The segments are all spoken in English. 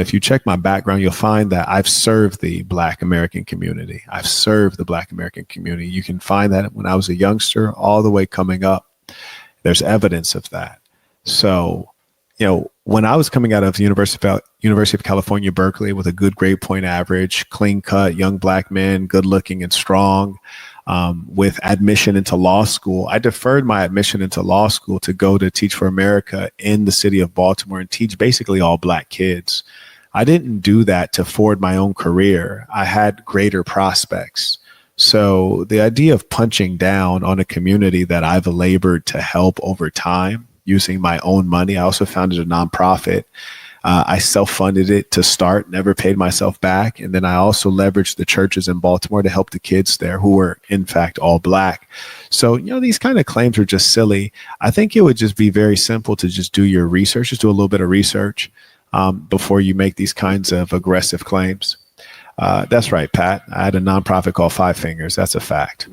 If you check my background, you'll find that I've served the Black American community. I've served the Black American community. You can find that when I was a youngster all the way coming up. There's evidence of that. So, when I was coming out of the University of California, Berkeley, with a good grade point average, clean cut, young Black men, good looking and strong, with admission into law school, I deferred my admission into law school to go to Teach for America in the city of Baltimore and teach basically all Black kids. I didn't do that to forward my own career. I had greater prospects. So the idea of punching down on a community that I've labored to help over time using my own money. I also founded a nonprofit. I self-funded it to start, never paid myself back. And then I also leveraged the churches in Baltimore to help the kids there who were, in fact, all Black. So, these kind of claims are just silly. I think it would just be very simple to just do your research, just do a little bit of research before you make these kinds of aggressive claims. That's right, Pat. I had a nonprofit called Five Fingers. That's a fact.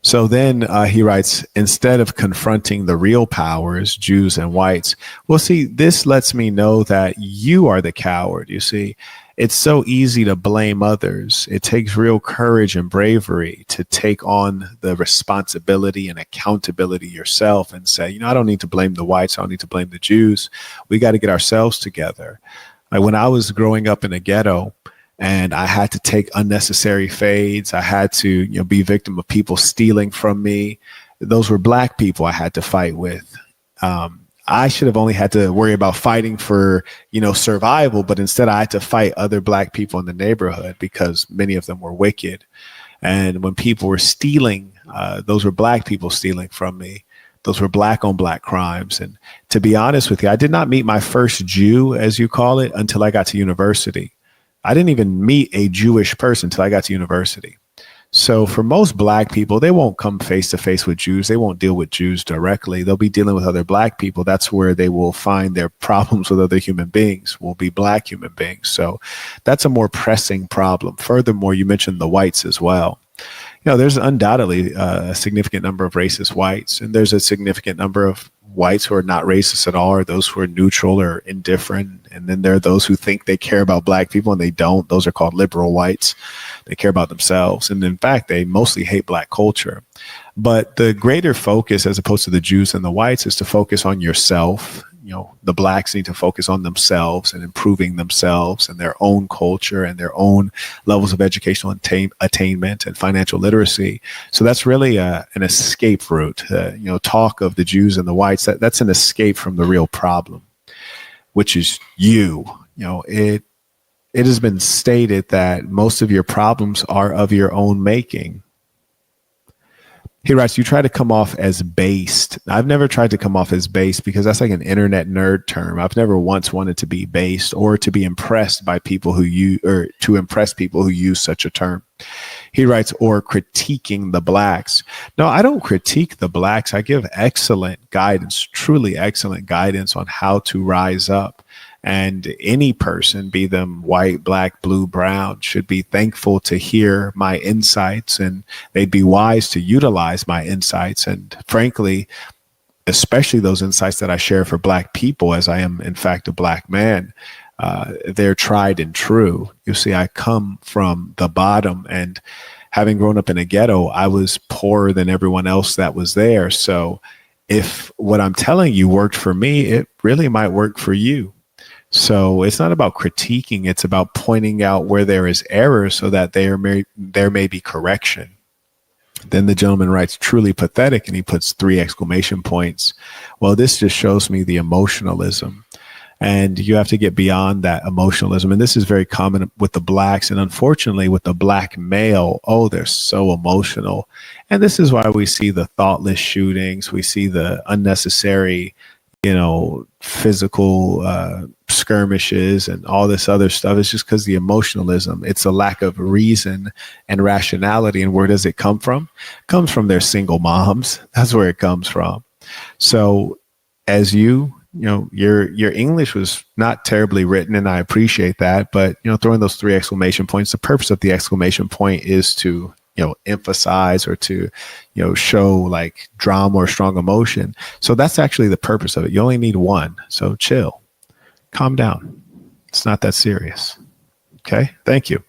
So then he writes, instead of confronting the real powers, Jews and whites, well, see, this lets me know that you are the coward. You see, it's so easy to blame others. It takes real courage and bravery to take on the responsibility and accountability yourself and say, I don't need to blame the whites. I don't need to blame the Jews. We got to get ourselves together. Like when I was growing up in a ghetto, and I had to take unnecessary fades. I had to, be victim of people stealing from me. Those were Black people I had to fight with. I should have only had to worry about fighting for, survival, but instead I had to fight other Black people in the neighborhood because many of them were wicked. And when people were stealing, those were Black people stealing from me. Those were Black on Black crimes. And to be honest with you, I did not meet my first Jew, as you call it, until I got to university. I didn't even meet a Jewish person until I got to university. So for most Black people, they won't come face to face with Jews. They won't deal with Jews directly. They'll be dealing with other Black people. That's where they will find their problems with other human beings, will be Black human beings. So that's a more pressing problem. Furthermore, you mentioned the whites as well. There's undoubtedly a significant number of racist whites, and there's a significant number of whites who are not racist at all, or those who are neutral or indifferent. And then there are those who think they care about Black people and they don't. Those are called liberal whites. They care about themselves. And in fact, they mostly hate Black culture. But the greater focus, as opposed to the Jews and the whites, is to focus on yourself. The Blacks need to focus on themselves and improving themselves and their own culture and their own levels of educational attainment and financial literacy. So that's really an escape route. Talk of the Jews and the whites, that's an escape from the real problem, which is you. It has been stated that most of your problems are of your own making. He writes, you try to come off as based. I've never tried to come off as based because that's like an internet nerd term. I've never once wanted to be based or to be impressed by people or to impress people who use such a term. He writes, or critiquing the Blacks. No, I don't critique the Blacks. I give excellent guidance, truly excellent guidance on how to rise up. And any person, be them white, Black, blue, brown, should be thankful to hear my insights, and they'd be wise to utilize my insights. And frankly, especially those insights that I share for Black people, as I am, in fact, a Black man, they're tried and true. You see, I come from the bottom, and having grown up in a ghetto, I was poorer than everyone else that was there. So if what I'm telling you worked for me, it really might work for you. So it's not about critiquing. It's about pointing out where there is error so that there may be correction. Then the gentleman writes, truly pathetic, and he puts 3 exclamation points. Well, this just shows me the emotionalism. And you have to get beyond that emotionalism. And this is very common with the Blacks. And unfortunately, with the Black male, they're so emotional. And this is why we see the thoughtless shootings. We see the unnecessary physical skirmishes and all this other stuff. It's just because the emotionalism, it's a lack of reason and rationality. And where does it come from? It comes from their single moms. That's where it comes from. So as your English was not terribly written, and I appreciate that, but throwing those 3 exclamation points, the purpose of the exclamation point is to emphasize or to, show like drama or strong emotion. So that's actually the purpose of it. You only need 1. So chill, calm down. It's not that serious. Okay. Thank you.